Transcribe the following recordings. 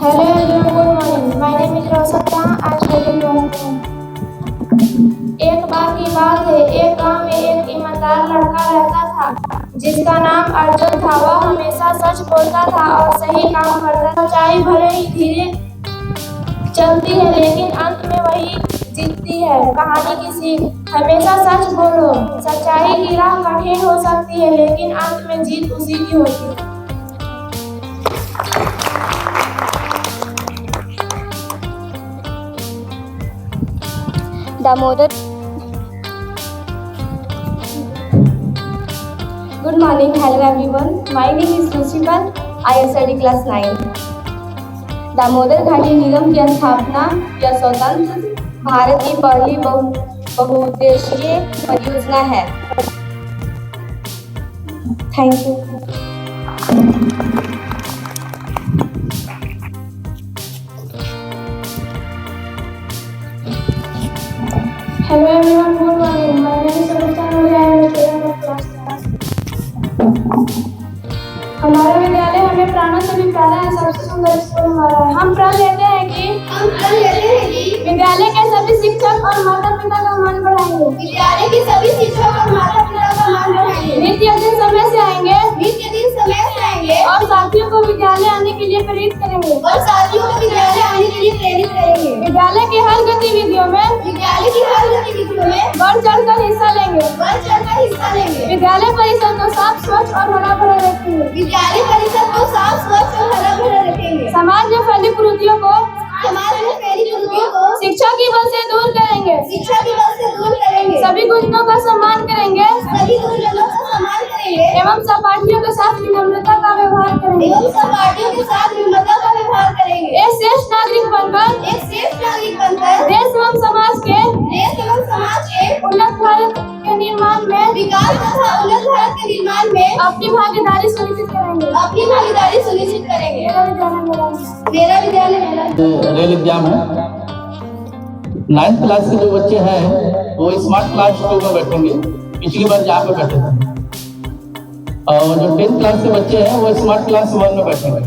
Hello everyone, good morning. My name is Rosetta. I study in class 10. एक बार की बात है, एक गांव में एक ईमानदार लड़का रहता था जिसका नाम अर्जुन था। वह हमेशा सच बोलता था और सही काम करता था। सच्चाई भले ही धीरे चलती है लेकिन अंत में वही जीतती है। कहानी की सीख, हमेशा सच बोलो। सच्चाई की राह कठिन हो सकती है लेकिन अंत में जीत उसी की होती है। Damodar. Good morning, hello everyone. My name is Ruchipal. I study class 9. Damodar घाटी निगम की स्थापना यह स्वतंत्र भारत की पहली बहुउद्देशीय परियोजना है। Thank you. Hello everyone, good morning. My name is Samantha Noor. I am a student of class 10. हमारा विद्यालय हमें प्राणों से भी प्यारा है, सबसे सुंदर स्कूल हमारा है। हम प्रण लेते हैं कि विद्यालय के सभी शिक्षक और माता पिता का मान बढ़ाएंगे। विद्यालय के सभी शिक्षक और माता पिता का मान बढ़ाएंगे। नित्य दिन समय से आएंगे और साथियों को विद्यालय आने के लिए प्रेरित करेंगे। विद्यालय की हर गतिविधियों में बढ़ चढ़कर हिस्सा लेंगे। विद्यालय परिसर को साफ स्वच्छ और हरा भरा रखेंगे। समाज में फैली कुरीतियों को शिक्षा की बल से दूर करेंगे। सभी गुंजनों का सम्मान करेंगे एवं सहपाठियों के साथ विनम्रता का व्यवहार करेंगे। एक श्रेष्ठ नागरिक बनकर देश एवं समाज के उन्नत भारत के निर्माण में अपनी भागीदारी सुनिश्चित करेंगे। मेरा विद्यालय रेल एग्जाम है। 9th क्लास के जो बच्चे हैं वो स्मार्ट क्लास 2 में बैठेंगे। पिछली बार जहाँ पे बैठे थे। और जो 10th क्लास के बच्चे हैं वो स्मार्ट क्लास 1 में बैठेंगे।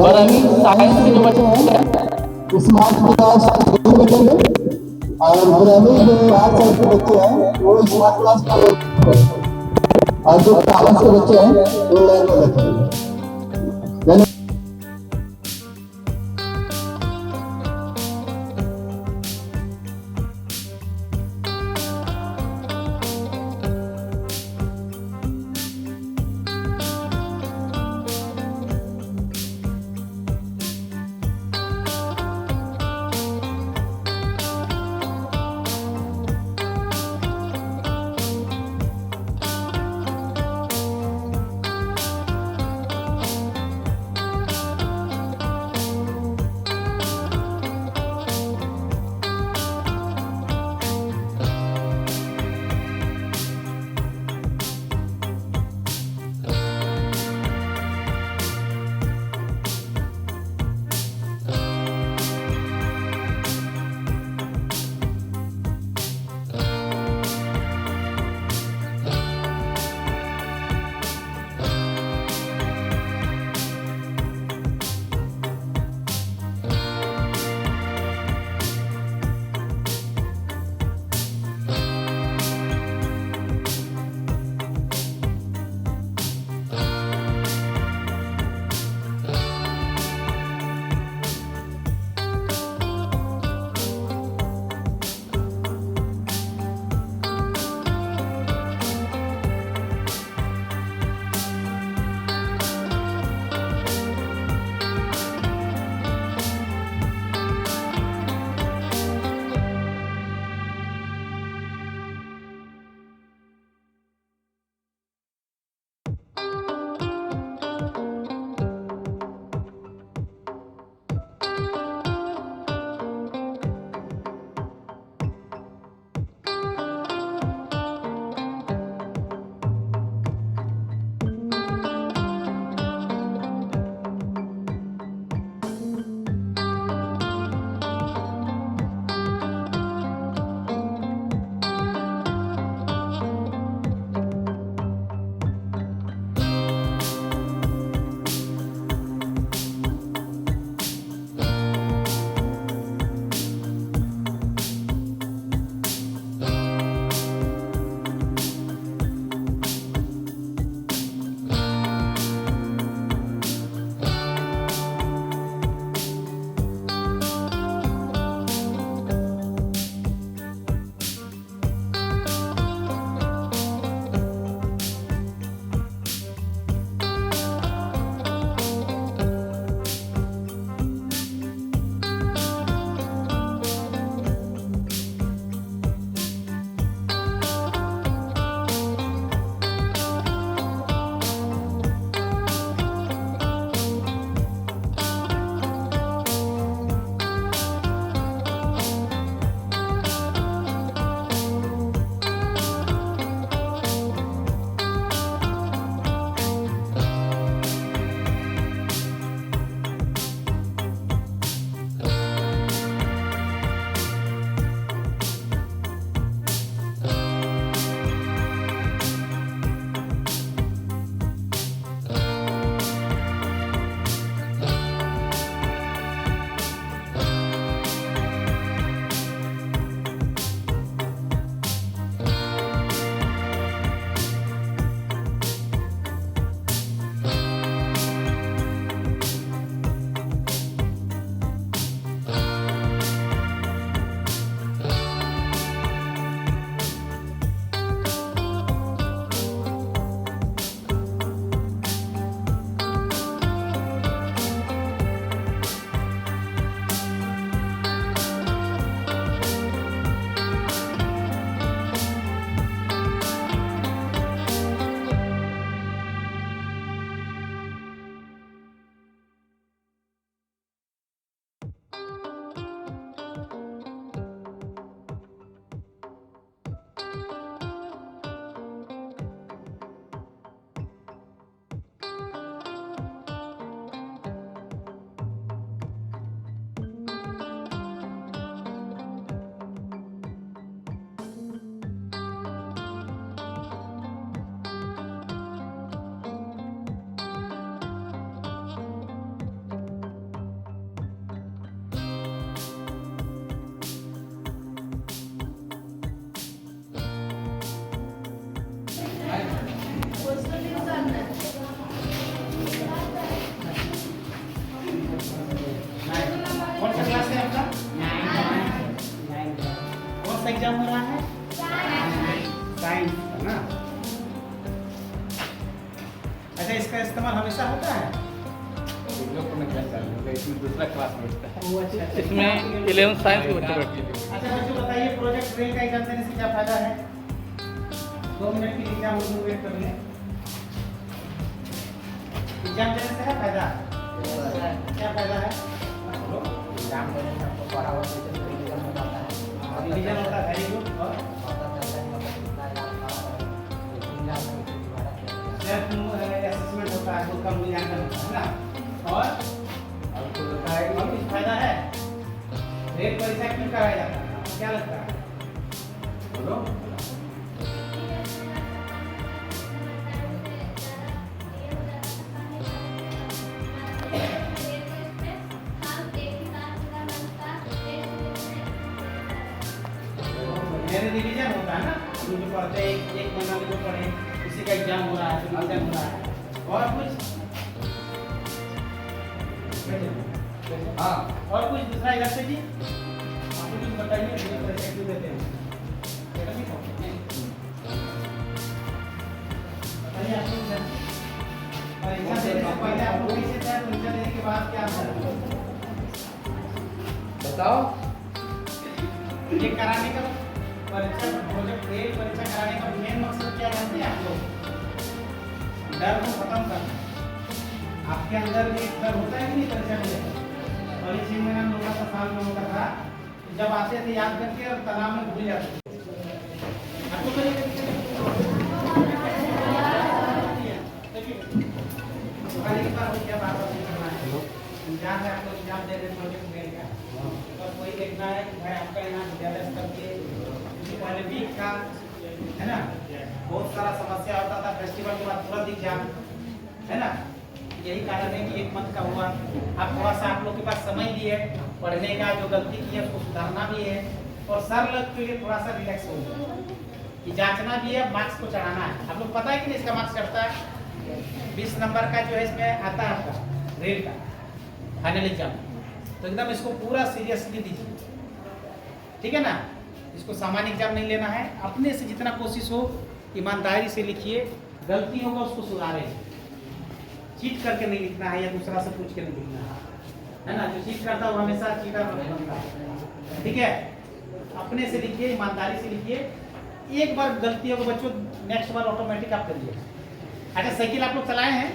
और अभी साइंस के जो बच्चे हैं स्मार्ट क्लास 2 में बैठेंगे और पुराने जो 8 साल के बच्चे हैं वो स्मार्ट क्लास 1 में बैठेंगे और जो कॉमर्स के बच्चे हैं वो लाइन में बैठेंगे। वैसे इसका इस्तेमाल हमेशा होता है? दूसरा क्लास में होता है। वो अच्छा अच्छा। इसमें 11th साइंस के बच्चे बैठते हैं। अच्छा बच्चों बताइए, प्रोजेक्ट ड्रिल का एग्जाम देने से क्या फायदा है? 2 मिनट की एग्जाम हम वेट कर लें। एग्जाम देने से है फायदा? क्या फायदा है? एग्जाम देने से हमको पढ़ा हुआ रिवीजन हो जाता है। रिवीजन होता है, वेरी गुड। और सेल्फ असेसमेंट होता है, खुद का मूल्यांकन होता है ना। और और कुछ फायदा है? रेल परीक्षा क्यों कराया जाता है, आपको क्या लगता है? बोलो। मेरे रिवीजन होता है ना, जो पढ़ते हैं एक महीना में जो पढ़े उसी का एग्जाम हो रहा है, रिवीजन हो रहा है। और कुछ? हाँ, और कुछ दूसरा इधर से जी आपको कुछ बताइए, क्यों देते हैं? बताइए आप लोग परीक्षा देने से पहले आप लोग कैसे थे, परीक्षा देने के बाद क्या था बताओ? ये कराने का परीक्षा प्रोजेक्ट रेल परीक्षा कराने का मेन मकसद क्या जानते हैं आप लोग? डर को खत्म करना। आपके अंदर भी एक डर होता है कि नहीं परीक्षा को लेकर? पहले 6 महीना में होता था, साल में होता था, जब आते थे याद करके और तनाव में भूल जाते थे। आपको एग्जाम है, आपको एग्जाम दे रहे प्रोजेक्ट मेल का, और कोई देखना है कि भाई आपका यहाँ विद्यालय स्तर के पहले वीक था, है ना, बहुत सारा समस्या होता था, फेस्टिवल के बाद तुरंत एग्जाम, है ना। यही कारण है कि 1 मंथ का हुआ। अब थोड़ा सा आप लोग के पास समय भी है पढ़ने का, जो गलती की है उसको सुधारना भी है, और सर लोग के लिए थोड़ा सा रिलैक्स हो गया कि जांचना भी है, मार्क्स को चढ़ाना है। आप लोग पता है कि नहीं इसका मार्क्स चढ़ता है 20 नंबर का जो है इसमें आता है आपका रेल का फाइनल एग्जाम। तो एकदम इसको पूरा सीरियसली दीजिए, ठीक है ना। इसको सामान्य एग्जाम नहीं लेना है, अपने से जितना कोशिश हो ईमानदारी से लिखिए, गलती होगा उसको सुधारे, चीट करके नहीं लिखना है या दूसरा से पूछ के नहीं लिखना है ना। जो चीट करता है वो हमेशा चीटर बनता है, ठीक है। अपने से लिखिए, ईमानदारी से लिखिए। एक बार गलती होगा बच्चों, नेक्स्ट बार ऑटोमेटिक आप करिए। अच्छा साइकिल आप लोग चलाए हैं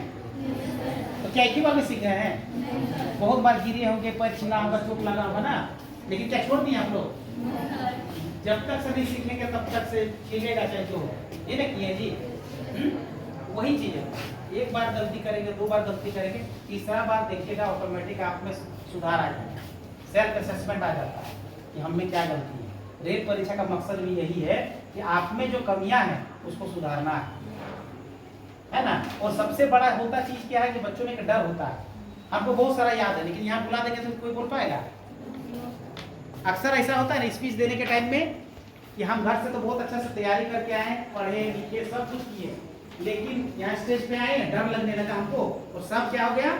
तो क्या एक ही बार में सीख रहे हैं? बहुत बार गिरे होंगे, पैर छिला होगा, चोट लगा होगा ना, लेकिन क्या छोड़ दिए आप लोग? जब तक से नहीं सीखेंगे तब तक से चलेगा चाहे जो हो, ये ना किए जी। वही चीज है, एक बार गलती करेंगे, 2 बार गलती करेंगे, तीसरा बार देखिएगा ऑटोमेटिक आप में सुधार आ जाएगा, सेल्फ असेसमेंट आ जाता है कि हम में क्या गलती है। रेल परीक्षा का मकसद भी यही है कि आप में जो कमियां हैं उसको सुधारना है ना। और सबसे बड़ा होता चीज क्या है कि बच्चों में एक डर होता है, हमको बहुत सारा याद है, लेकिन यहाँ बुला देंगे तो कोई बोल पाएगा? अक्सर ऐसा होता है ना स्पीच देने के टाइम में कि हम घर से तो बहुत अच्छा से तैयारी करके आए, पढ़े लिखे सब कुछ किए, लेकिन यहाँ स्टेज पे आए, डर लगने लगा हमको, और सब क्या हो गया?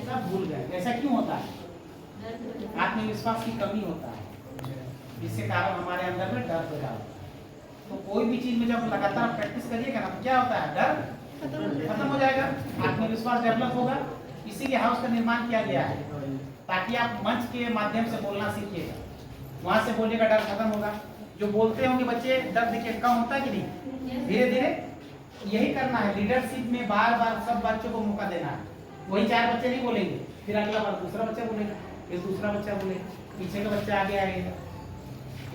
सब भूल गए। ऐसा क्यों होता है? आत्मविश्वास की कमी होता है, जिसके कारण हमारे अंदर में डर पैदा होता है। तो कोई भी चीज में जब लगातार प्रैक्टिस करिएगा ना तो क्या होता है? डर खत्म हो जाएगा, आत्मविश्वास डेवलप होगा। इसीलिए हाउस का निर्माण किया गया है, ताकि आप मंच के माध्यम से बोलना सीखिएगा, वहां से बोलिएगा, डर खत्म होगा। जो बोलते होंगे बच्चे, डर देखिए कम होता है कि नहीं? धीरे धीरे यही करना है, लीडरशिप में बार बार सब बच्चों को मौका देना है। वही 4 बच्चे नहीं बोलेंगे, फिर अगला बार दूसरा बच्चा बोलेगा, फिर दूसरा बच्चा बोलेगा, पीछे का बच्चा आगे आएगा।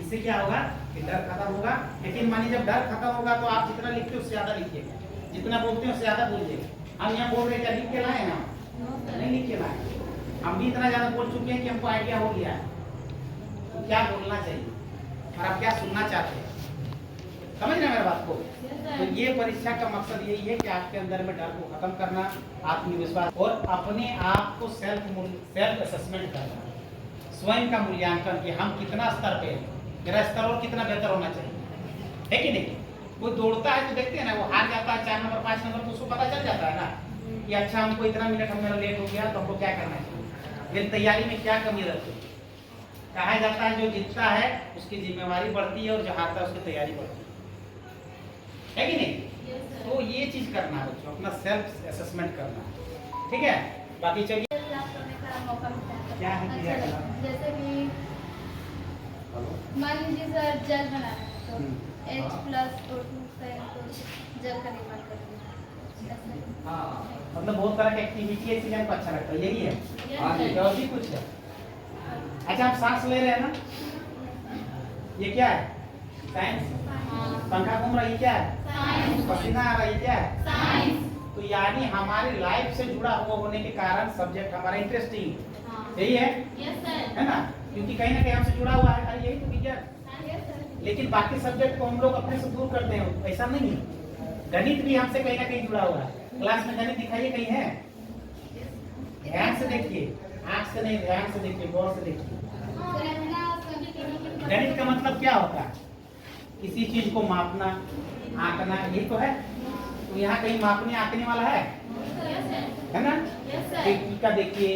इससे क्या होगा कि डर खत्म होगा। लेकिन मानिए जब डर खत्म होगा तो आप जितना लिखते हो उससे ज्यादा लिखिएगा, जितना बोलते हो उससे ज्यादा बोलिएगा। हम यहाँ बोल रहे हैं, लिख के लाए ना? नहीं लिख के लाए, हम भी इतना ज्यादा बोल चुके हैं कि हमको आइडिया हो गया है तो क्या बोलना चाहिए और आप क्या सुनना चाहते हैं। समझ रहे हैं मेरे बात को? तो ये परीक्षा का मकसद यही है कि आपके अंदर में डर को खत्म करना, आत्मविश्वास, और अपने आप को सेल्फ असेसमेंट करना, स्वयं का मूल्यांकन कि हम कितना स्तर पे हैं, मेरा स्तर और कितना बेहतर होना चाहिए, है कि नहीं? कोई दौड़ता है तो देखते हैं ना, वो हार जाता है 4 नंबर 5 नंबर, तो उसको पता चल जाता है ना कि अच्छा हमको इतना मिनट मेरा लेट हो गया तो हमको क्या करना चाहिए, मेरी तैयारी में क्या कमी रहती है। कहा जाता है जो जीतता है उसकी जिम्मेवारी बढ़ती है और जो हारता है उसकी तैयारी बढ़ती है कि नहीं? तो ये चीज करना है बच्चों, अपना सेल्फ असेसमेंट करना है, ठीक है। बाकी चलिए क्लास करने का मौका मिलता है। क्या है क्रिया अच्छा, कलाप? जैसे कि मान लीजिए सर जल बनाना है तो H+O2 से तो जल का निर्माण करेंगे। ऐसा। मतलब बहुत तरह की एक्टिविटी है, इसलिए हमको अच्छा लगता है, यही है। हाँ जी। और भी कुछ है? अच्छा, आप सांस ले रहे हैं ना, ये क्या है? साइंस। पंखा घूम रहा है, ये क्या है? पसीना आ रहा है, ये क्या है? तो यानी हमारी लाइफ से जुड़ा हुआ होने के कारण सब्जेक्ट हमारा इंटरेस्टिंग यही है, है ना, क्योंकि कहीं ना कहीं हमसे जुड़ा हुआ है। अरे यही तो विज्ञान। लेकिन बाकी सब्जेक्ट को हम लोग अपने से दूर करते हैं, ऐसा नहीं है। गणित भी हमसे कहीं ना कहीं जुड़ा हुआ है। क्लास में गणित दिखाइए, कहीं है? ध्यान से देखिए, आंख से नहीं, ध्यान से देखिए, गौर से देखिए। गणित का मतलब क्या होता है? किसी चीज को मापना, आंकना, यही तो है। तो यहाँ कहीं मापने आंकने वाला है ना? खिड़की का देखिए,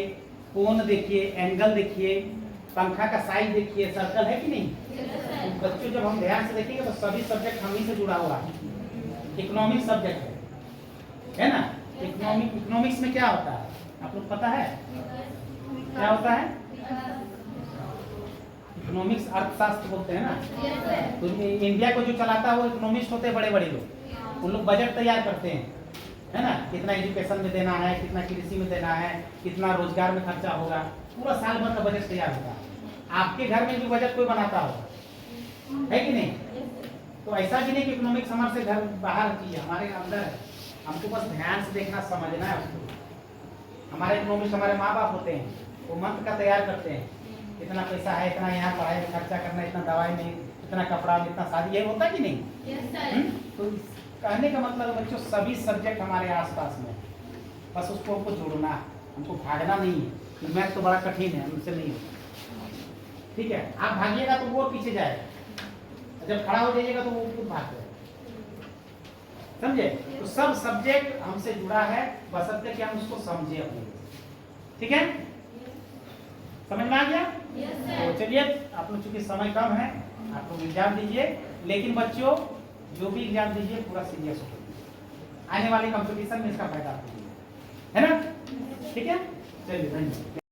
कोण देखिए, एंगल देखिए, पंखा का साइज देखिए, सर्कल है कि नहीं? तो बच्चों जब हम ध्यान से देखेंगे तो सभी सब्जेक्ट हम ही से जुड़ा हुआ है। इकोनॉमिक सब्जेक्ट है ना? इकोनॉमिक्स में क्या होता है आप लोग पता है? क्या होता है? इकोनॉमिक्स अर्थशास्त्र बोलते हैं ना। तो इंडिया को जो चलाता है वो इकोनॉमिस्ट होते हैं, बड़े बड़े लोग। उन लोग बजट तैयार करते हैं, है ना, कितना एजुकेशन में देना है, कितना कृषि में देना है, कितना रोजगार में खर्चा होगा, पूरा साल भर का बजट तैयार होगा। आपके घर में भी बजट कोई बनाता होगा, है कि नहीं? तो ऐसा भी नहीं कि इकोनॉमिक्स हमारे से घर बाहर की है, हमारे अंदर है। हमको बस ध्यान से देखना, समझना है उसको। हमारे इकोनॉमिक्स हमारे माँ बाप होते हैं, वो मंथ का तैयार करते हैं, इतना पैसा है, इतना यहाँ पढ़ाई में खर्चा करना, इतना दवाई में, इतना कपड़ा में, इतना शादी, ये होता कि नहीं? तो कहने का मतलब बच्चों सभी सब्जेक्ट हमारे आसपास में, बस उसको हमको जोड़ना है, हमको भागना नहीं है कि मैथ तो बड़ा कठिन है, हमसे नहीं होता, ठीक है। आप भागिएगा तो वो पीछे जाएगा, जब खड़ा हो जाइएगा तो वो खुद भाग जाएगा, समझे? तो सब सब्जेक्ट हमसे जुड़ा है, बशर्ते कि हम उसको समझे अपने, ठीक है? समझ में आ गया? तो चलिए, आप लोग चूंकि समय कम है, आप लोग एग्जाम दीजिए, लेकिन बच्चों जो भी एग्जाम दीजिए पूरा सीरियस हो, आने वाले कंपटीशन में इसका फायदा आपको है ना? ठीक है, चलिए धन्यवाद।